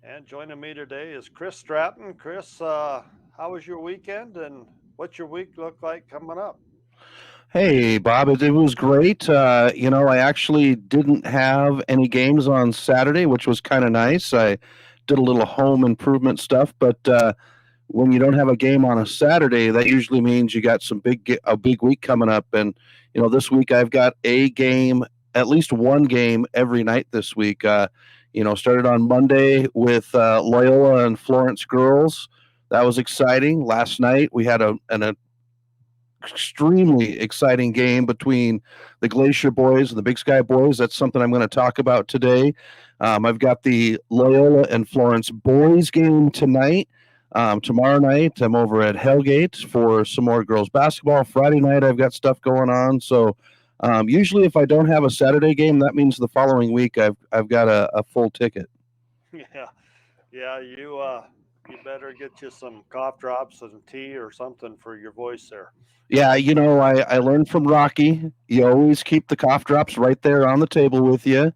And joining me today is Chris Stratton. Chris, how was your weekend and what's your week look like coming up? Hey, Bob, it was great. I actually didn't have any games on Saturday, which was kind of nice. I did a little home improvement stuff, but when you don't have a game on a Saturday, that usually means you got a big week coming up. And this week I've got a game, at least one game every night this week. Started on Monday with Loyola and Florence girls. That was exciting. Last night we had an extremely exciting game between the Glacier boys and the Big Sky boys. That's something I'm going to talk about today. I've got the Loyola and Florence boys game tonight. Tomorrow night, I'm over at Hellgate for some more girls basketball. Friday night, I've got stuff going on. So usually, if I don't have a Saturday game, that means the following week I've got a full ticket. Yeah, yeah, you better get you some cough drops and tea or something for your voice there. Yeah, I learned from Rocky. You always keep the cough drops right there on the table with you,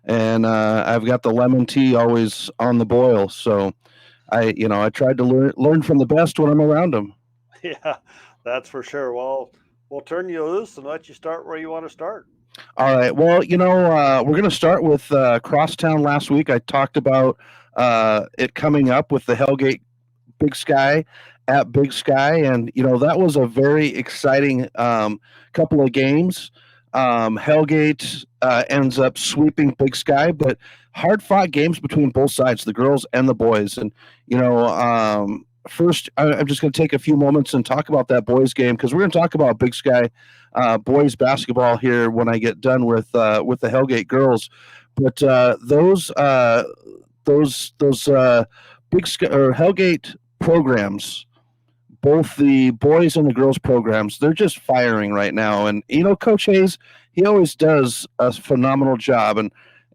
and I've got the lemon tea always on the boil. So I tried to learn from the best when I'm around them. Yeah, that's for sure. Well, we'll turn you loose and let you start where you want to start. All right. Well, we're going to start with Crosstown. Last week, I talked about it coming up with the Hellgate Big Sky at Big Sky, and that was a very exciting couple of games. Hellgate ends up sweeping Big Sky, but hard fought games between both sides, the girls and the boys. And first, I'm just going to take a few moments and talk about that boys game because we're going to talk about Big Sky boys basketball here when I get done with the Hellgate girls. But those Big Sky or Hellgate programs, both the boys and the girls programs, they're just firing right now. And Coach Hayes, he always does a phenomenal job.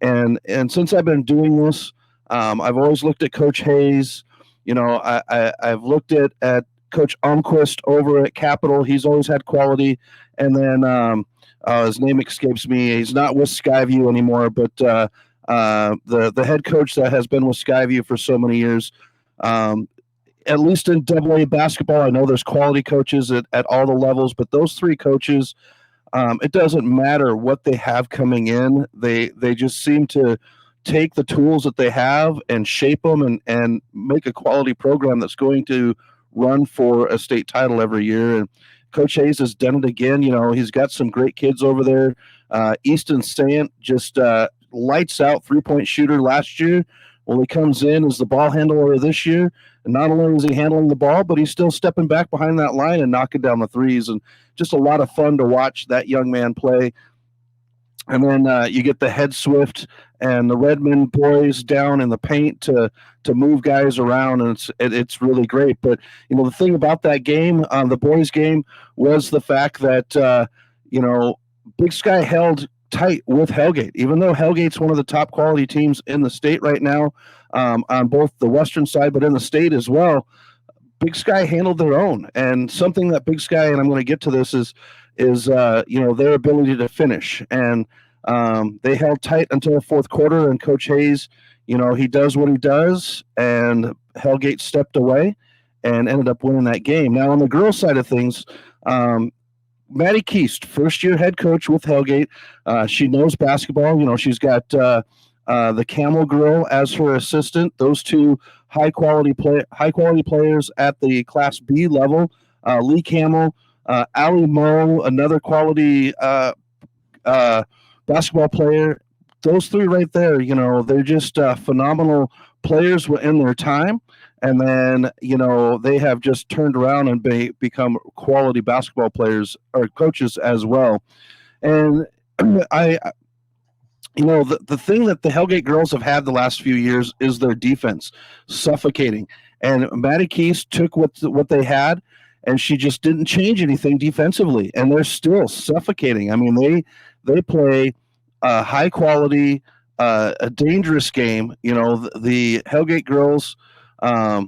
And since I've been doing this, I've always looked at Coach Hayes. I've looked at Coach Almquist over at Capitol. He's always had quality. And then his name escapes me. He's not with Skyview anymore, but the head coach that has been with Skyview for so many years. At least in AA basketball, I know there's quality coaches at all the levels, but those three coaches, it doesn't matter what they have coming in. They just seem to take the tools that they have and shape them and make a quality program that's going to run for a state title every year. And Coach Hayes has done it again. He's got some great kids over there. Easton Sant just lights out 3-point shooter last year. Well, he comes in as the ball handler this year. And not only is he handling the ball, but he's still stepping back behind that line and knocking down the threes. And just a lot of fun to watch that young man play. And then you get the Head Swift and the Redmond boys down in the paint to move guys around, and it's really great. But the thing about that game, the boys' game, was the fact that Big Sky held tight with Hellgate, even though Hellgate's one of the top quality teams in the state right now, on both the western side, but in the state as well. Big Sky handled their own, and something that Big Sky, and I'm going to get to this, is their ability to finish, and they held tight until the fourth quarter. And Coach Hayes, he does what he does, and Hellgate stepped away and ended up winning that game. Now on the girls' side of things, Maddie Keast, first year head coach with Hellgate. She knows basketball. She's got the Camel Girl as her assistant. Those two high quality players at the Class B level. Lee Camel, Allie Moe, another quality basketball player. Those three right there, they're just phenomenal players in their time. And then, they have just turned around and become quality basketball players or coaches as well. And the thing that the Hellgate girls have had the last few years is their defense suffocating. And Maddie Keys took what they had, and she just didn't change anything defensively, and they're still suffocating. I mean, they play a high quality, a dangerous game. The Hellgate girls are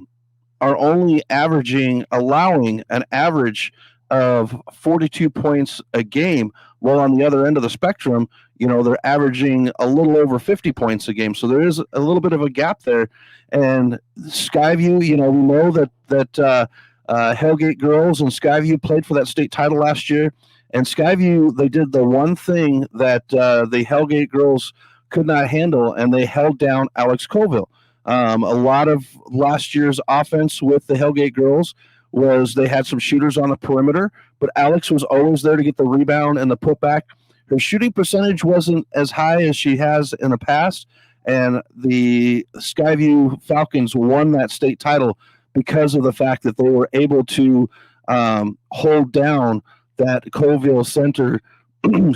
only allowing an average of 42 points a game, while on the other end of the spectrum, they're averaging a little over 50 points a game. So there is a little bit of a gap there. And Skyview, we know that Hellgate girls and Skyview played for that state title last year. And Skyview, they did the one thing that the Hellgate girls could not handle, and they held down Alex Colville. A lot of last year's offense with the Hellgate girls was they had some shooters on the perimeter, but Alex was always there to get the rebound and the putback. Her shooting percentage wasn't as high as she has in the past, and the Skyview Falcons won that state title because of the fact that they were able to hold down that Colville center,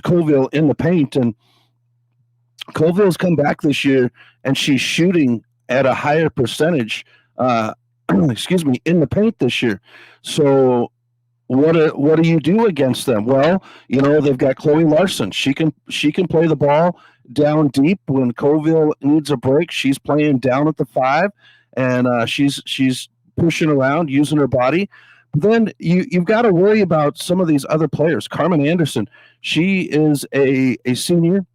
Colville in the paint. And Colville's come back this year, and she's shooting at a higher percentage, excuse me, in the paint this year. So what do you do against them? Well, they've got Chloe Larson. She can play the ball down deep when Colville needs a break. She's playing down at the 5, and she's pushing around, using her body. But then you've got to worry about some of these other players. Carmen Anderson, she is a senior.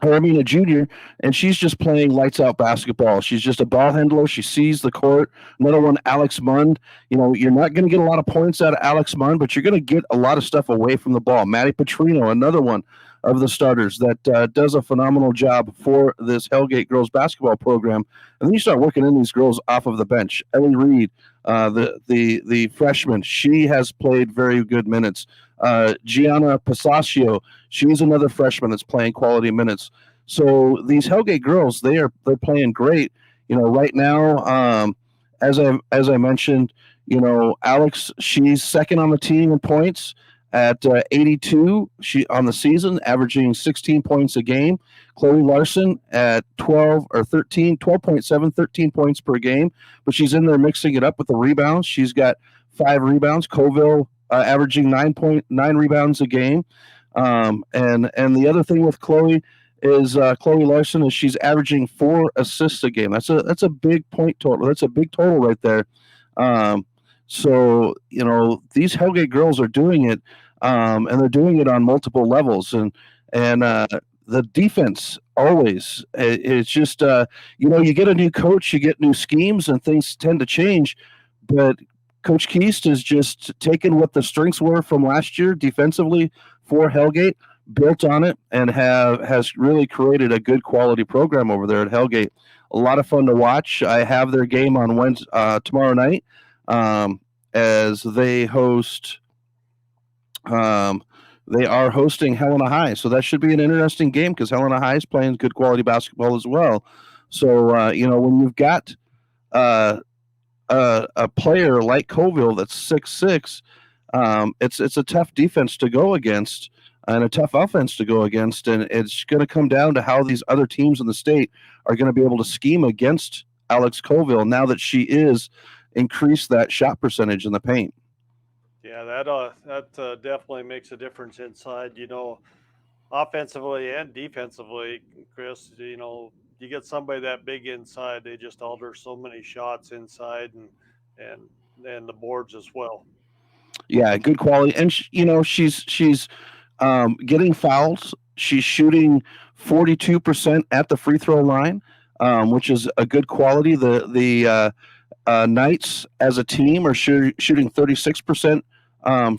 A junior, and she's just playing lights out basketball. She's just a ball handler. She sees the court. Another one, Alex Mund. You're not going to get a lot of points out of Alex Mund, but you're going to get a lot of stuff away from the ball. Maddie Petrino, another one of the starters that does a phenomenal job for this Hellgate girls basketball program. And then you start working in these girls off of the bench. Ellie Reed, the freshman, she has played very good minutes. Gianna Pasaccio, she's another freshman that's playing quality minutes. So these Hellgate girls, they're playing great. Right now, as I mentioned, Alex, she's second on the team in points at 82. She on the season, averaging 16 points a game. Chloe Larson at 13 points per game, but she's in there mixing it up with the rebounds. She's got 5 rebounds. Colville averaging 9.9 rebounds a game. And the other thing with Chloe is Chloe Larson is she's averaging 4 assists a game. That's a big point total. That's a big total right there. So these Hellgate girls are doing it, and they're doing it on multiple levels. And the defense always, it's just you get a new coach, you get new schemes, and things tend to change. But Coach Keast is just taken what the strengths were from last year defensively for Hellgate, built on it, and has really created a good quality program over there at Hellgate. A lot of fun to watch. I have their game on Wednesday, tomorrow night, as they host. They are hosting Helena High, so that should be an interesting game because Helena High is playing good quality basketball as well. So when you've got a player like Colville that's 6'6", it's a tough defense to go against and a tough offense to go against, and it's going to come down to how these other teams in the state are going to be able to scheme against Alex Colville now that she is increased that shot percentage in the paint. Yeah, that definitely makes a difference inside. Offensively and defensively, Chris. You get somebody that big inside, they just alter so many shots inside and the boards as well. Yeah, good quality, and she's getting fouls. She's shooting 42% at the free throw line, which is a good quality. The Knights as a team are shooting 36%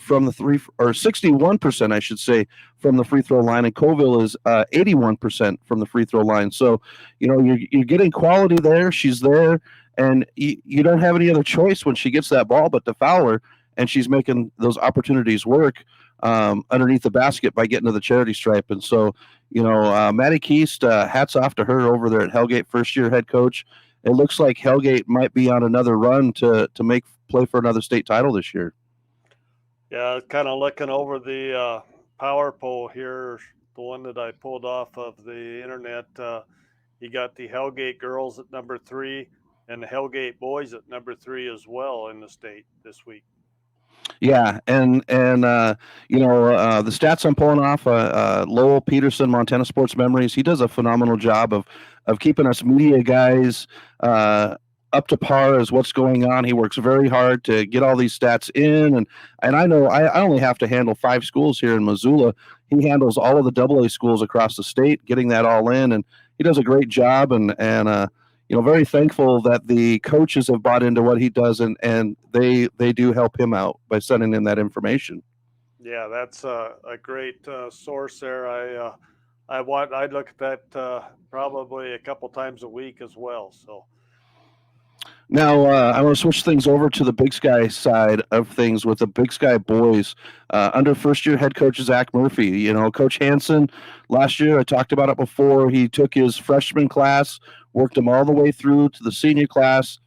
from the 61%, I should say, from the free throw line, and Colville is 81% from the free throw line. So, you're getting quality there. She's there, and you don't have any other choice when she gets that ball but to foul her, and she's making those opportunities work underneath the basket by getting to the charity stripe. And so, Maddie Keast, hats off to her over there at Hellgate, first-year head coach. It looks like Hellgate might be on another run to play for another state title this year. Yeah, kind of looking over the power poll here, the one that I pulled off of the internet. You got the Hellgate girls at number 3 and the Hellgate boys at number 3 as well in the state this week. Yeah, and the stats I'm pulling off, Lowell Peterson, Montana Sports Memories, he does a phenomenal job of keeping us media guys up to par as what's going on. He works very hard to get all these stats in, and I know I only have to handle 5 schools here in Missoula. he handles all of the AA schools across the state, getting that all in, and he does a great job. And very thankful that the coaches have bought into what he does, and they do help him out by sending in that information. Yeah, that's a great source there. I look at that probably a couple times a week as well. So Now, I want to switch things over to the Big Sky side of things with the Big Sky boys. Under first year head coach Zach Murphy. Coach Hansen, last year, I talked about it before, he took his freshman class, worked him all the way through to the senior class.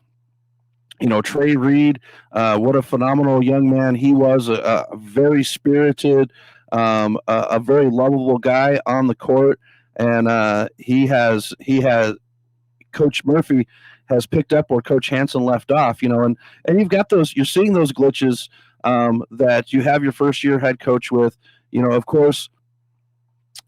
Trey Reed, what a phenomenal young man he was, a very spirited, a very lovable guy on the court. And he has Coach Murphy has picked up where Coach Hansen left off, and you've got you're seeing those glitches that you have your first year head coach with, of course.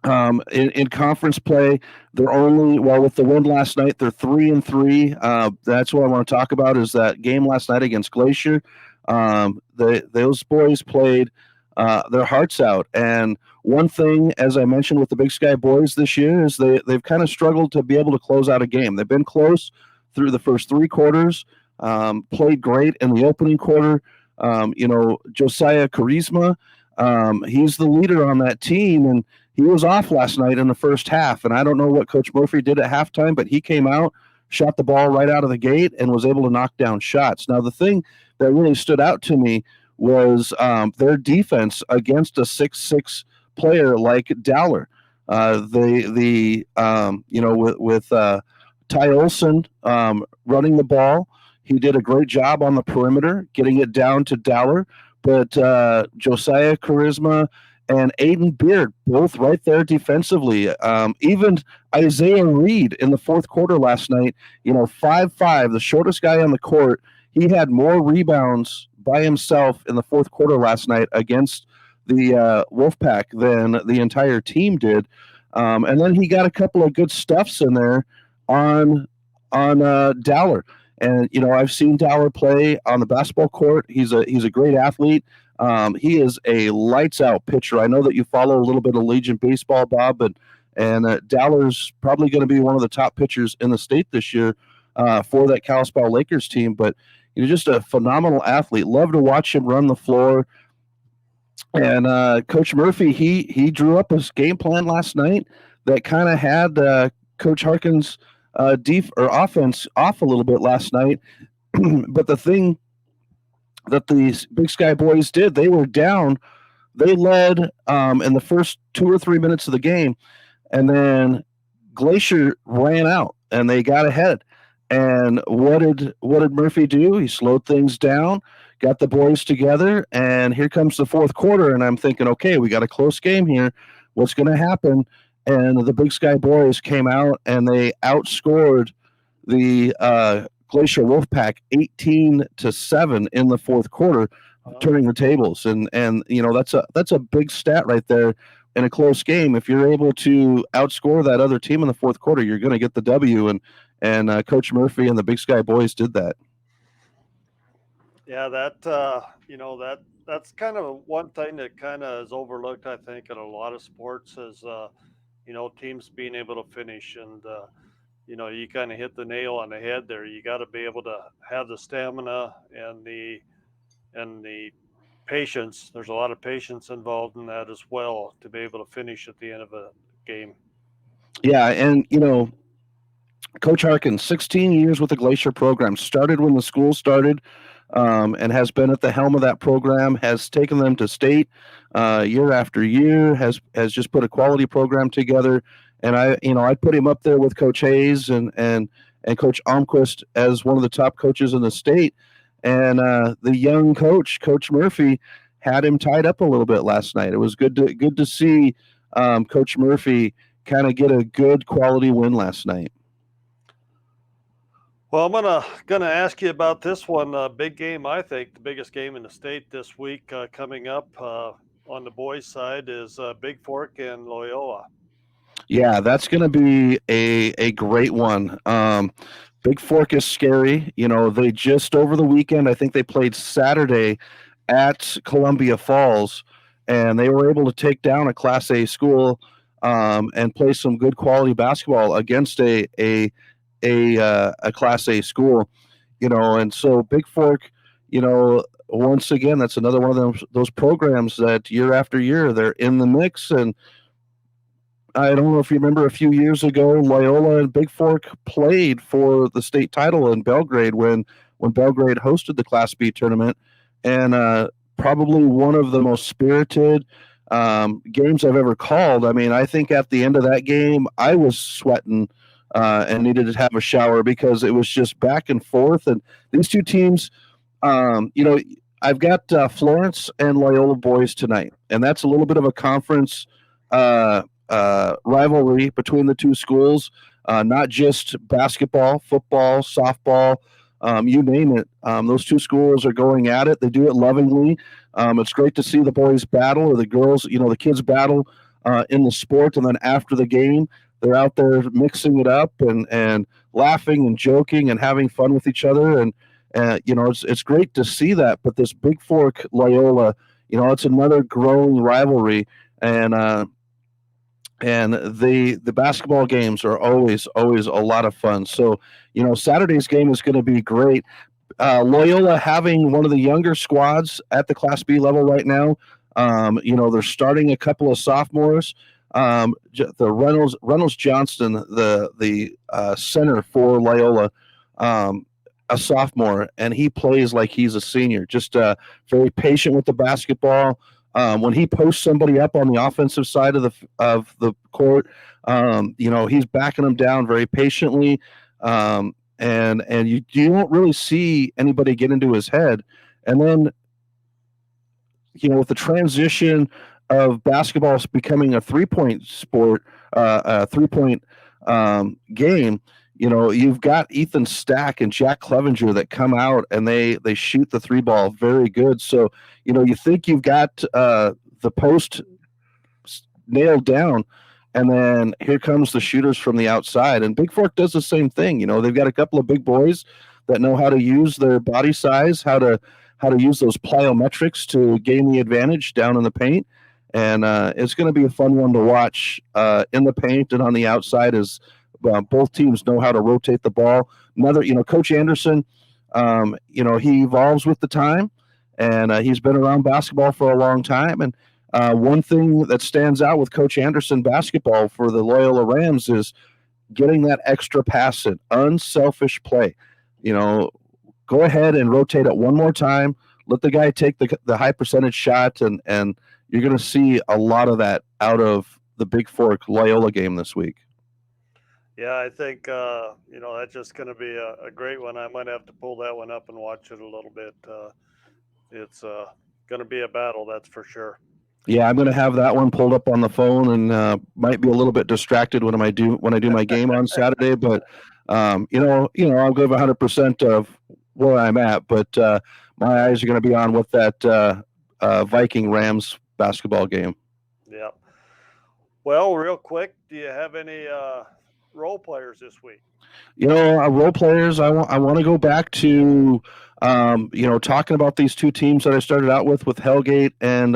In conference play, they're only with the win last night. They're 3-3. That's what I want to talk about is that game last night against Glacier. Those boys played their hearts out. And one thing, as I mentioned with the Big Sky boys this year, is they've kind of struggled to be able to close out a game. They've been close through the first three quarters. Played great in the opening quarter. Josiah Charisma, he's the leader on that team, and he was off last night in the first half. And I don't know what Coach Murphy did at halftime, but he came out, shot the ball right out of the gate, and was able to knock down shots. Now, the thing that really stood out to me was their defense against a 6'6" player like Dowler. With Ty Olson running the ball, he did a great job on the perimeter, getting it down to Dowler. But Josiah Charisma and Aiden Beard, both right there defensively. Even Isaiah Reed in the fourth quarter last night, 5'5", the shortest guy on the court, he had more rebounds by himself in the fourth quarter last night against the Wolfpack than the entire team did. And then he got a couple of good stuffs in there on Dowler. And I've seen Dowler play on the basketball court. He's a great athlete. He is a lights out pitcher. I know that you follow a little bit of Legion baseball, Bob, and Dowler's probably going to be one of the top pitchers in the state this year for that Kalispell Lakers team. But just a phenomenal athlete. Love to watch him run the floor. And Coach Murphy, he drew up his game plan last night that kind of had Coach Harkin's offense off a little bit last night. But the thing that the Big Sky boys did, they were down. They led in the first 2 or 3 minutes of the game, and then Glacier ran out and they got ahead. And what did Murphy do? He slowed things down, got the boys together, and here comes the fourth quarter. And I'm thinking, okay, we got a close game here. What's going to happen? And the Big Sky boys came out and they outscored the Glacier Wolfpack 18-7 in the fourth quarter, turning the tables. And that's a big stat right there in a close game. If you're able to outscore that other team in the fourth quarter, you're going to get the W. And Coach Murphy and the Big Sky boys did that. Yeah, that's kind of one thing that kind of is overlooked, I think, in a lot of sports is teams being able to finish. And you kind of hit the nail on the head there. You got to be able to have the stamina and the patience. There's a lot of patience involved in that as well to be able to finish at the end of a game. Yeah, and Coach Harkin, 16 years with the Glacier program, started when the school started, and has been at the helm of that program, has taken them to state year after year, has just put a quality program together. And I put him up there with Coach Hayes and Coach Almquist as one of the top coaches in the state. And the young Coach Murphy, had him tied up a little bit last night. It was good to see Coach Murphy kind of get a good quality win last night. Well, I'm gonna ask you about this one big game. I think the biggest game in the state this week coming up on the boys' side is Big Fork and Loyola. Yeah, that's going to be a great one. Big Fork is scary. They just over the weekend, I think they played Saturday at Columbia Falls, and they were able to take down a Class A school and play some good quality basketball against a Class A school. And so Big Fork, once again, that's another one of those programs that year after year they're in the mix. And I don't know if you remember a few years ago, Loyola and Big Fork played for the state title in Belgrade when Belgrade hosted the Class B tournament, and probably one of the most spirited games I've ever called. I mean, I think at the end of that game, I was sweating and needed to have a shower because it was just back and forth. And these two teams, you know, I've got Florence and Loyola boys tonight, and that's a little bit of a conference rivalry between the two schools. Not just basketball, football, softball, you name it. Those two schools are going at it. They do it lovingly. It's great to see the boys battle or the girls, the kids battle in the sport, and then after the game, they're out there mixing it up and laughing and joking and having fun with each other. And it's great to see that. But this Big Fork Loyola, it's another growing rivalry, and the basketball games are always a lot of fun. So Saturday's game is going to be great. Loyola having one of the younger squads at the Class B level right now. They're starting a couple of sophomores. The Reynolds Johnston, the center for Loyola, a sophomore, and he plays like he's a senior. Just very patient with the basketball. When he posts somebody up on the offensive side of the court, he's backing them down very patiently, and you don't really see anybody get into his head. And then, with the transition of basketball becoming a 3-point sport, a 3-point game. You've got Ethan Stack and Jack Clevenger that come out and they shoot the three ball very good. So, you think you've got the post nailed down, and then here comes the shooters from the outside. And Big Fork does the same thing. They've got a couple of big boys that know how to use their body size, how to use those plyometrics to gain the advantage down in the paint. And it's going to be a fun one to watch in the paint and on the outside as both teams know how to rotate the ball. Coach Anderson, he evolves with the time, and he's been around basketball for a long time. And one thing that stands out with Coach Anderson basketball for the Loyola Rams is getting that extra pass in, unselfish play. Go ahead and rotate it one more time. Let the guy take the high percentage shot, and you're going to see a lot of that out of the Big Fork Loyola game this week. Yeah, I think that's just going to be a great one. I might have to pull that one up and watch it a little bit. It's going to be a battle, that's for sure. Yeah, I'm going to have that one pulled up on the phone, and might be a little bit distracted when I do my game on Saturday. But I'll give 100% of where I'm at. But my eyes are going to be on with that Viking Rams basketball game. Yeah. Well, real quick, do you have any role players this week? Role players. I want to go back to talking about these two teams that I started out with Hellgate and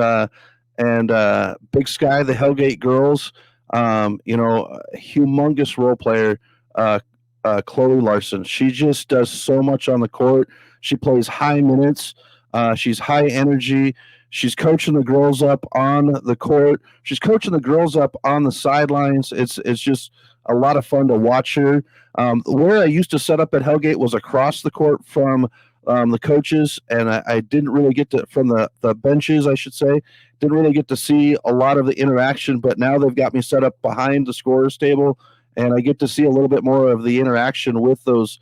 Big Sky, the Hellgate girls. Humongous role player, Chloe Larson. She just does so much on the court. She plays high minutes. She's high energy. She's coaching the girls up on the court. She's coaching the girls up on the sidelines. It's just a lot of fun to watch her. Where I used to set up at Hellgate was across the court from the coaches, and I didn't really get to, from the benches, I should say, didn't really get to see a lot of the interaction, but now they've got me set up behind the scorer's table, and I get to see a little bit more of the interaction with those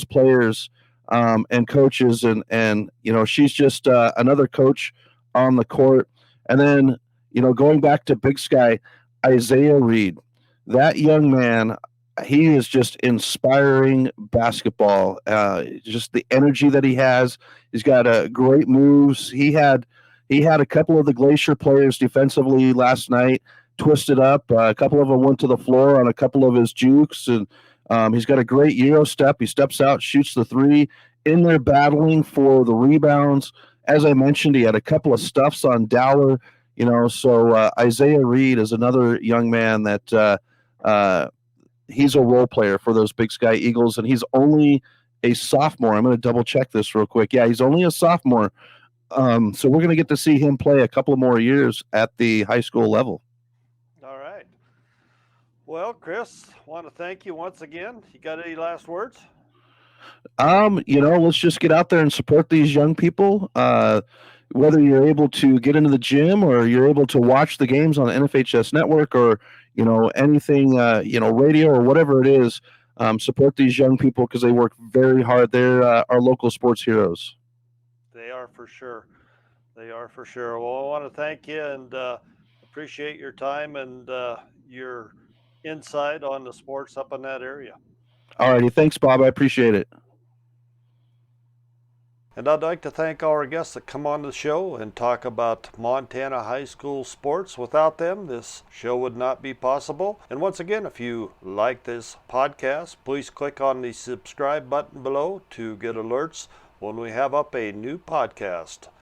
players and coaches, and she's just another coach on the court. And then, going back to Big Sky, Isaiah Reed, that young man, he is just inspiring basketball. Just the energy that he has. He's got great moves. He had a couple of the Glacier players defensively last night twisted up. A couple of them went to the floor on a couple of his jukes, and he's got a great Euro step. He steps out, shoots the three. In there battling for the rebounds. As I mentioned, he had a couple of stuffs on Dowler. So Isaiah Reed is another young man that he's a role player for those Big Sky Eagles, and he's only a sophomore. I'm going to double check this real quick. Yeah, he's only a sophomore. So we're going to get to see him play a couple of more years at the high school level. All right. Well, Chris, want to thank you once again. You got any last words? Let's just get out there and support these young people. Whether you're able to get into the gym or you're able to watch the games on the NFHS network or, anything, radio or whatever it is, support these young people because they work very hard. They're our local sports heroes. They are for sure. They are for sure. Well, I want to thank you and appreciate your time and your insight on the sports up in that area. All righty. Thanks, Bob. I appreciate it. And I'd like to thank our guests that come on the show and talk about Montana high school sports. Without them, this show would not be possible. And once again, if you like this podcast, please click on the subscribe button below to get alerts when we have up a new podcast.